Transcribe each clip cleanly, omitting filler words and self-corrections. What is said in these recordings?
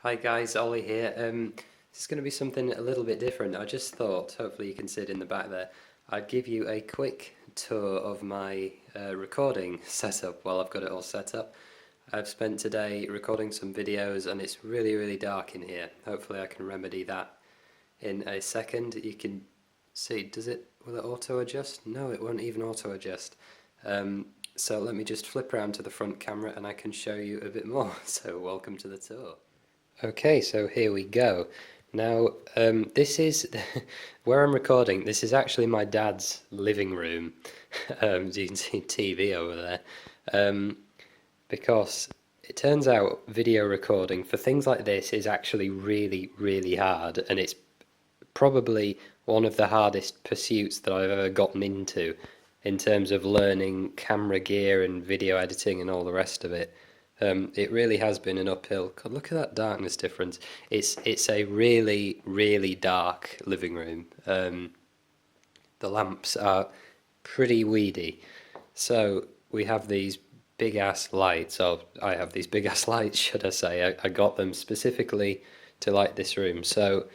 Hi guys, Ollie here. This is going to be something a little bit different. I just thought, hopefully you can see it in the back there, I'd give you a quick tour of my recording setup while I've got it all set up. I've spent today recording some videos and it's really dark in here. Hopefully I can remedy that in a second. You can see, will it auto adjust? No, it won't even auto adjust. So let me just flip around to the front camera and I can show you a bit more. So welcome to the tour. Okay, so here we go. Now, this is where I'm recording. This is actually my dad's living room. As you can see TV over there. Because it turns out video recording for things like this is actually really hard, and it's probably one of the hardest pursuits that I've ever gotten into in terms of learning camera gear and video editing and all the rest of it. It really has been an uphill. God, look at that darkness difference. It's a really dark living room. The lamps are pretty weedy. So we have these big ass lights, or I have these big ass lights, should I say. I got them specifically to light this room. So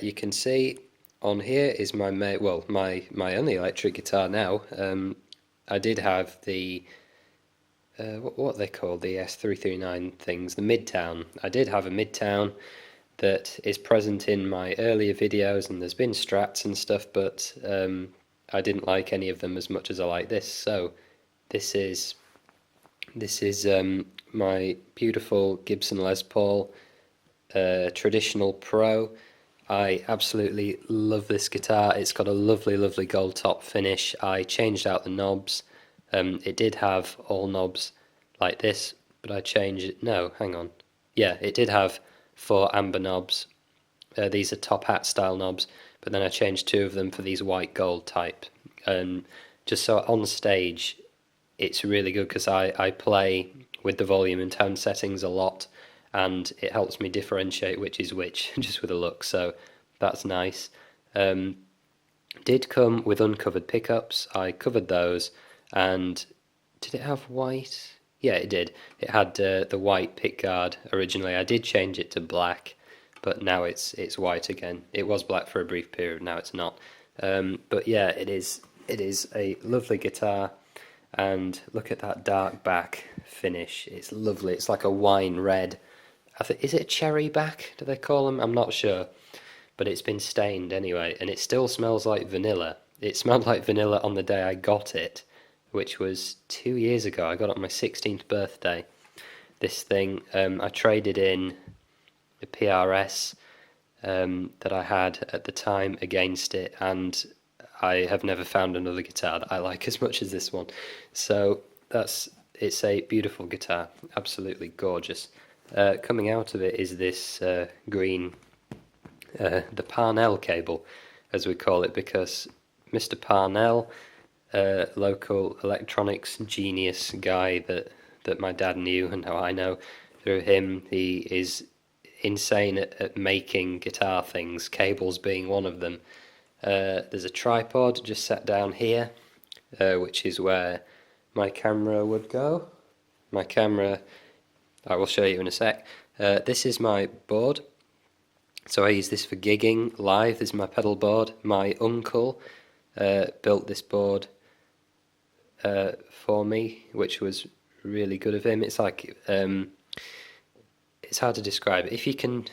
you can see on here is my only electric guitar now. I did have the what they call the S339 things, the Midtown. I did have a Midtown that is present in my earlier videos, and there's been Strats and stuff, but I didn't like any of them as much as I like this. So this is my beautiful Gibson Les Paul Traditional Pro. I absolutely love this guitar. It's got a lovely gold top finish. I changed out the knobs. It did have all knobs like this, but I changed it. No, hang on. Yeah, it did have 4 amber knobs. These are top hat style knobs, but then I changed 2 of them for these white gold type. Just so on stage, it's really good because I play with the volume and tone settings a lot, and it helps me differentiate which is which just with a look. So that's nice. Did come with uncovered pickups. I covered those. And did it have white? Yeah, it did. It had the white pickguard originally. I did change it to black, but now it's white again. It was black for a brief period. Now it's not. But yeah, it is a lovely guitar. And look at that dark back finish. It's lovely. It's like a wine red. Is it a cherry back? Do they call them? I'm not sure. But it's been stained anyway, and it still smells like vanilla. It smelled like vanilla on the day I got it, which was 2 years ago. I got it on my 16th birthday. This thing, I traded in a PRS that I had at the time against it, and I have never found another guitar that I like as much as this one. So it's a beautiful guitar, absolutely gorgeous. Coming out of it is this green, the Parnell cable, as we call it, because Mr. Parnell, local electronics genius guy that my dad knew and how I know through him. He is insane at making guitar things, cables being one of them. There's a tripod just set down here, which is where my camera would go. My camera, I will show you in a sec. This is my board. So I use this for gigging live. This is my pedal board. My uncle built this board for me, which was really good of him. It's like it's hard to describe. If you can,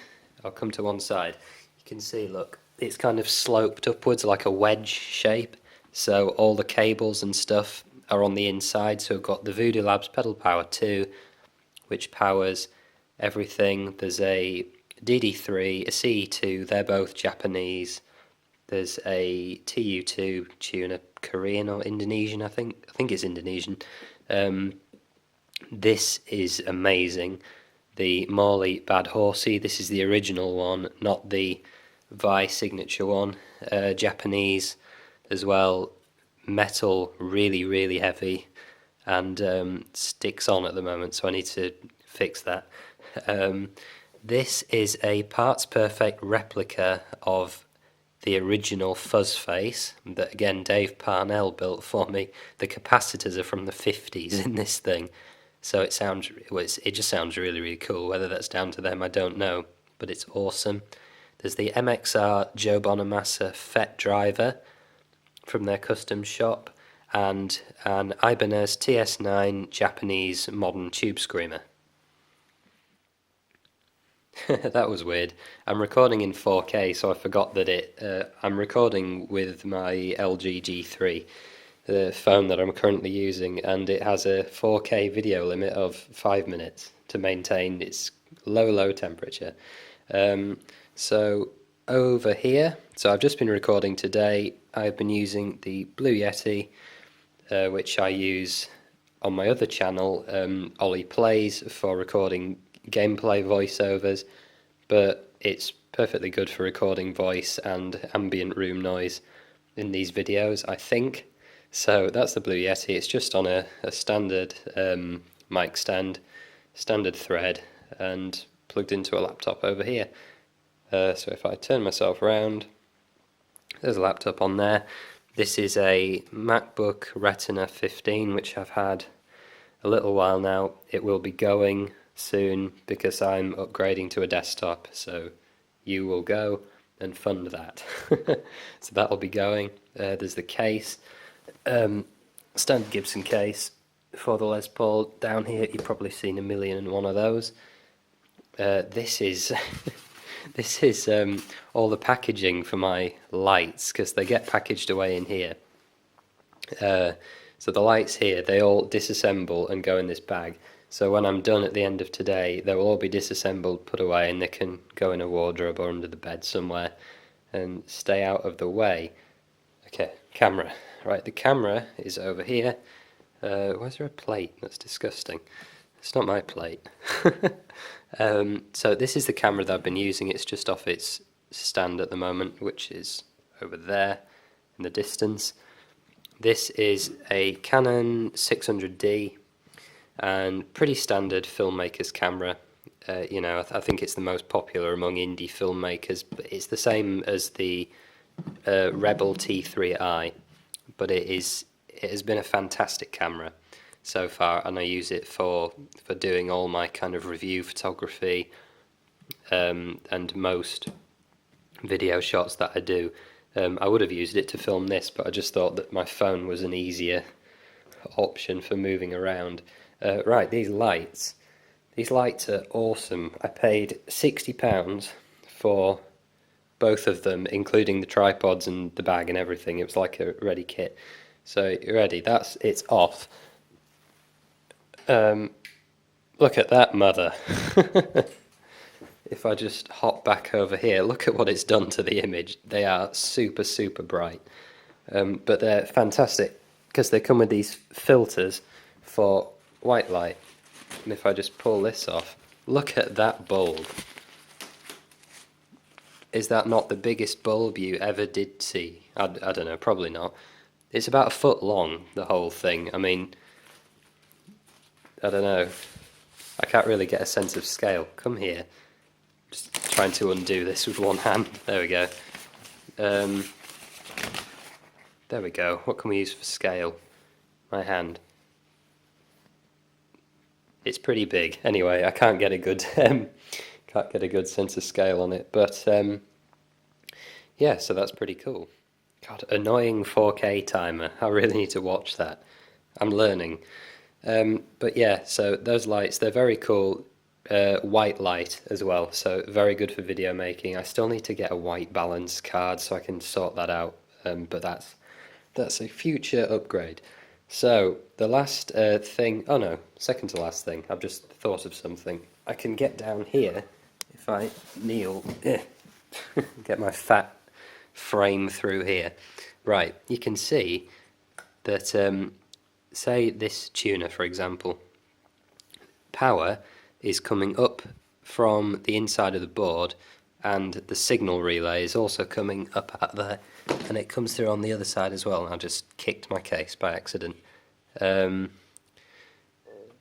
I'll come to one side. You can see, look, it's kind of sloped upwards like a wedge shape. So all the cables and stuff are on the inside. So we've got the Voodoo Labs Pedal Power 2, which powers everything. There's a DD3, a CE2. They're both Japanese. There's a TU2 tuner, Korean or Indonesian, I think it's Indonesian. This is amazing. The Morley Bad Horsey, this is the original one, not the Vi signature one. Japanese as well, metal, really heavy, and sticks on at the moment, so I need to fix that. This is a parts perfect replica of the original fuzz face that, again, Dave Parnell built for me. The capacitors are from the 50s in this thing. So it sounds, it just sounds really, really cool. Whether that's down to them, I don't know, but it's awesome. There's the MXR Joe Bonamassa FET driver from their custom shop, and an Ibanez TS9 Japanese modern tube screamer. That was weird. I'm recording in 4K, so I forgot that I'm recording with my LG G3, the phone that I'm currently using, and it has a 4K video limit of 5 minutes to maintain its low temperature. So over here, so I've just been recording today. I've been using the Blue Yeti, which I use on my other channel, Ollie Plays, for recording gameplay voiceovers, but it's perfectly good for recording voice and ambient room noise in these videos, I think. So that's the Blue Yeti. It's just on a standard mic stand, standard thread, and plugged into a laptop over here. So if I turn myself around, there's a laptop on there. This is a MacBook Retina 15, which I've had a little while now. It will be going soon because I'm upgrading to a desktop, so you will go and fund that. So that'll be going. There's the case, standard Gibson case for the Les Paul. Down here you've probably seen 1,000,001 of those. This is this is all the packaging for my lights, because they get packaged away in here. So the lights here, they all disassemble and go in this bag. So when I'm done at the end of today, they will all be disassembled, put away, and they can go in a wardrobe or under the bed somewhere and stay out of the way. Okay, camera. Right, the camera is over here. Why is there a plate? That's disgusting. It's not my plate. So this is the camera that I've been using. It's just off its stand at the moment, which is over there in the distance. This is a Canon 600D, and pretty standard filmmaker's camera. You know, I think it's the most popular among indie filmmakers, but it's the same as the Rebel T3i, but it has been a fantastic camera so far, and I use it for doing all my kind of review photography, and most video shots that I do. I would have used it to film this, but I just thought that my phone was an easier option for moving around. Right, these lights are awesome. I paid £60 for both of them, including the tripods and the bag and everything. It was like a ready kit. So you're ready, it's off. Look at that mother. If I just hop back over here, look at what it's done to the image. They are super bright, but they're fantastic because they come with these filters for white light. And if I just pull this off, look at that bulb. Is that not the biggest bulb you ever did see? I don't know, probably not. It's about 1 foot long, the whole thing. I mean, I don't know. I can't really get a sense of scale. Come here. Just trying to undo this with one hand. There we go. There we go. What can we use for scale? My hand. It's pretty big. Anyway, I can't get a good sense of scale on it. But yeah, so that's pretty cool. God, annoying 4K timer. I really need to watch that. I'm learning. But yeah, so those lights, they're very cool. White light as well, so very good for video making. I still need to get a white balance card so I can sort that out, but that's a future upgrade. So the last thing, oh no, second to last thing, I've just thought of something. I can get down here if I kneel, get my fat frame through here. Right, you can see that, say this tuner for example, power is coming up from the inside of the board, and the signal relay is also coming up at there, and it comes through on the other side as well. I just kicked my case by accident. And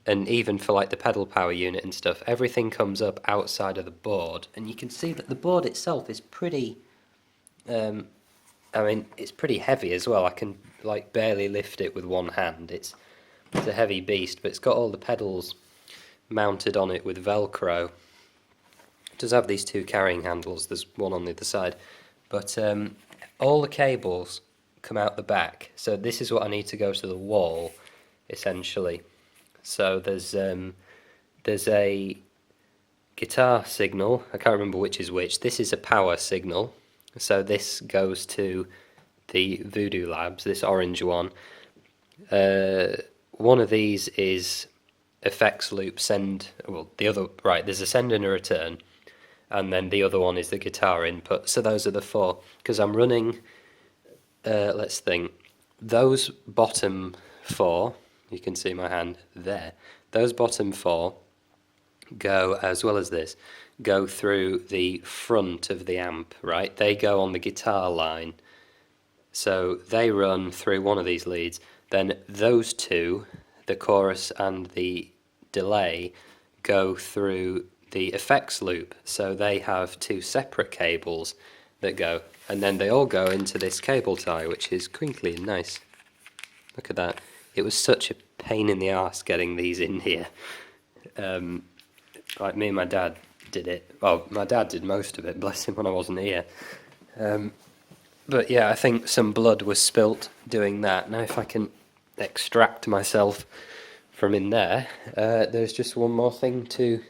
even for like the pedal power unit and stuff, everything comes up outside of the board, and you can see that the board itself is pretty, I mean, it's pretty heavy as well. I can like barely lift it with one hand. It's It's a heavy beast, but it's got all the pedals mounted on it with Velcro. It does have these two carrying handles, there's one on the other side, but all the cables come out the back, so this is what I need to go to the wall, essentially. So there's a guitar signal, I can't remember which is which. This is a power signal, so this goes to the Voodoo Labs, this orange one. One of these is effects loop send, well the other, right, there's a send and a return, and then the other one is the guitar input. So those are the four, because I'm running, let's think, those bottom four, you can see my hand there, those bottom four go, as well as this, go through the front of the amp, right? They go on the guitar line, so they run through one of these leads. Then those two, the chorus and the delay, go through the effects loop, so they have two separate cables that go, and then they all go into this cable tie, which is crinkly and nice. Look at that. It was such a pain in the arse getting these in here. Like me and my dad did it. Well, my dad did most of it, bless him, when I wasn't here. But yeah, I think some blood was spilt doing that. Now if I can extract myself from in there, there's just one more thing to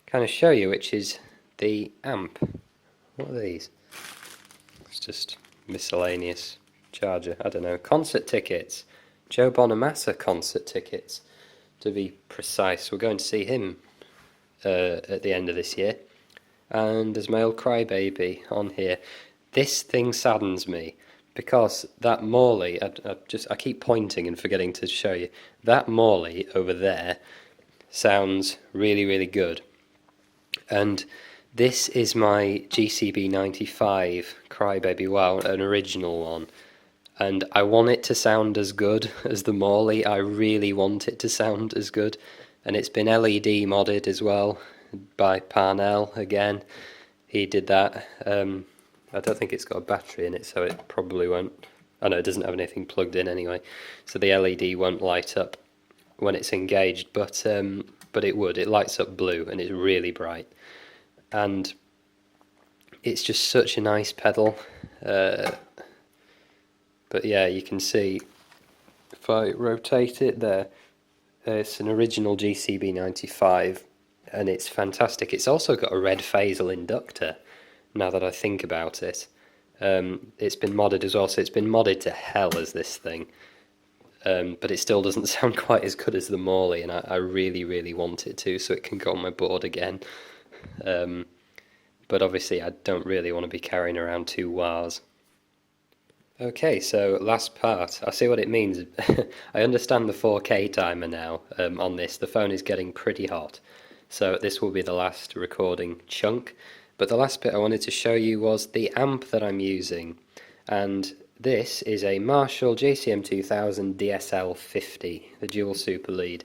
kind of show you, which is the amp. What are these? It's just miscellaneous charger, I don't know. Concert tickets. Joe Bonamassa concert tickets, to be precise. We're going to see him at the end of this year. And there's my old Crybaby on here. This thing saddens me, because that Morley, I keep pointing and forgetting to show you, that Morley over there sounds really, really good. And this is my GCB 95 Crybaby, wow, an original one. And I want it to sound as good as the Morley. I really want it to sound as good. And it's been LED modded as well by Parnell again. He did that. I don't think it's got a battery in it, so it probably won't. Oh no, it doesn't have anything plugged in anyway. So the LED won't light up when it's engaged, but it would. It lights up blue and it's really bright. And it's just such a nice pedal. But yeah, you can see, if I rotate it there, it's an original GCB 95, and it's fantastic. It's also got a red phasal inductor, now that I think about it. It's been modded as well, so it's been modded to hell as this thing. But it still doesn't sound quite as good as the Morley, and I really, really want it to, so it can go on my board again. But obviously I don't really want to be carrying around two wahs. Okay, so last part. I see what it means. I understand the 4K timer now on this. The phone is getting pretty hot. So this will be the last recording chunk. But the last bit I wanted to show you was the amp that I'm using. And this is a Marshall JCM 2000 DSL 50, the dual super lead.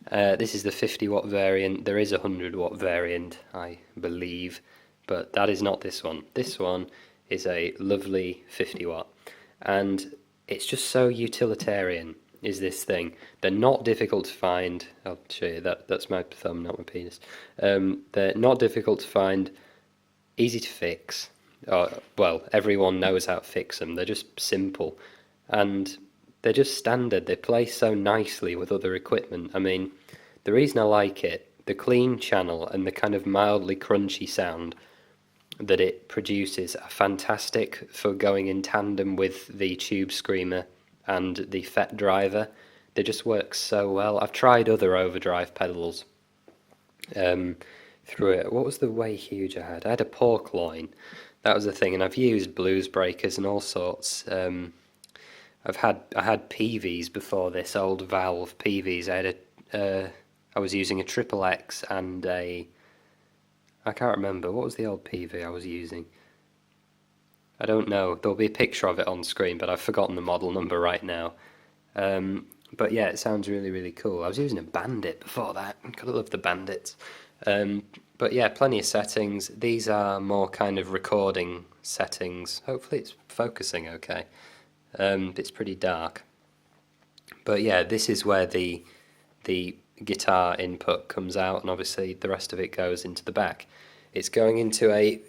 This is the 50 watt variant. There is a 100 watt variant, I believe. But that is not this one. This one is a lovely 50 watt, and it's just so utilitarian, is this thing. They're not difficult to find. I'll show you that's my thumb, not my penis. They're not difficult to find, easy to fix. Well, everyone knows how to fix them. They're just simple, and they're just standard. They play so nicely with other equipment. I mean, the reason I like it, the clean channel and the kind of mildly crunchy sound that it produces are fantastic for going in tandem with the Tube Screamer and the FET driver. They just work so well. I've tried other overdrive pedals through it. What was the way huge I had? I had a pork loin. That was the thing, and I've used blues breakers and all sorts. I had PVs before this, old Valve PVs. I was using a Triple X and a, I can't remember, what was the old PV I was using? I don't know, there'll be a picture of it on screen, but I've forgotten the model number right now. But yeah, it sounds really, really cool. I was using a Bandit before that, gotta love the Bandits. But yeah, plenty of settings. These are more kind of recording settings. Hopefully it's focusing okay. It's pretty dark. But yeah, this is where the guitar input comes out, and obviously the rest of it goes into the back. It's going into a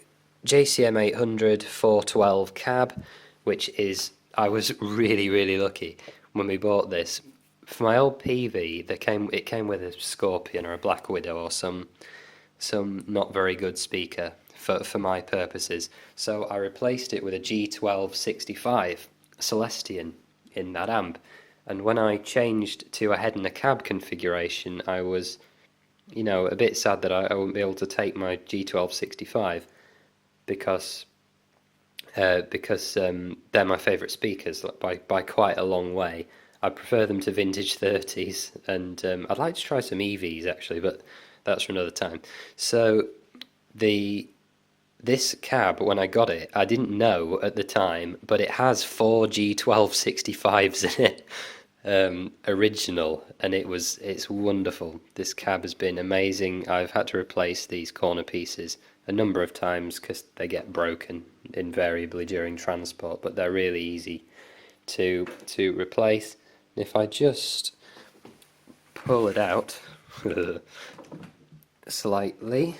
JCM 800 412 cab, which is, I was really lucky when we bought this. For my old PV, it came with a Scorpion or a Black Widow or some not very good speaker for my purposes. So I replaced it with a G1265 Celestian in that amp. And when I changed to a head and a cab configuration, I was, a bit sad that I wouldn't be able to take my G1265 because they're my favourite speakers by quite a long way. I prefer them to vintage 30s, and I'd like to try some EVs actually, but that's for another time. So this cab, when I got it, I didn't know at the time, but it has 4 G1265s in it, original, and it's wonderful. This cab has been amazing. I've had to replace these corner pieces a number of times because they get broken invariably during transport, but they're really easy to replace. And if I just pull it out slightly,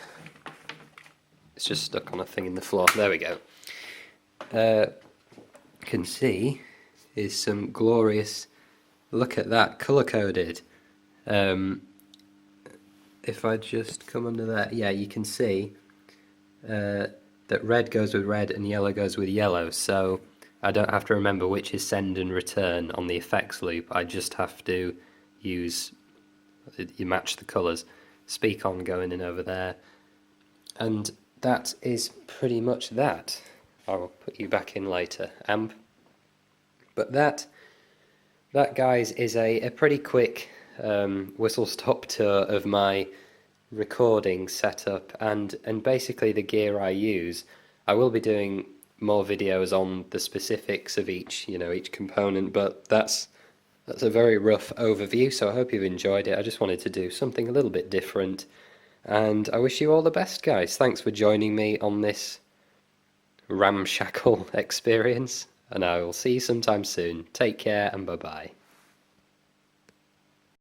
it's just stuck on a thing in the floor. There we go. You can see is some glorious. Look at that, colour-coded. If I just come under that, yeah, you can see that red goes with red and yellow goes with yellow, so I don't have to remember which is send and return on the effects loop. I just have to you match the colours. Speak on going in over there. And that is pretty much that. I'll put you back in later, amp. But that guys, is a pretty quick whistle-stop tour of my recording setup and basically the gear I use. I will be doing more videos on the specifics of each component, but that's a very rough overview, so I hope you've enjoyed it. I just wanted to do something a little bit different, and I wish you all the best, guys. Thanks for joining me on this ramshackle experience, and I will see you sometime soon. Take care and bye-bye.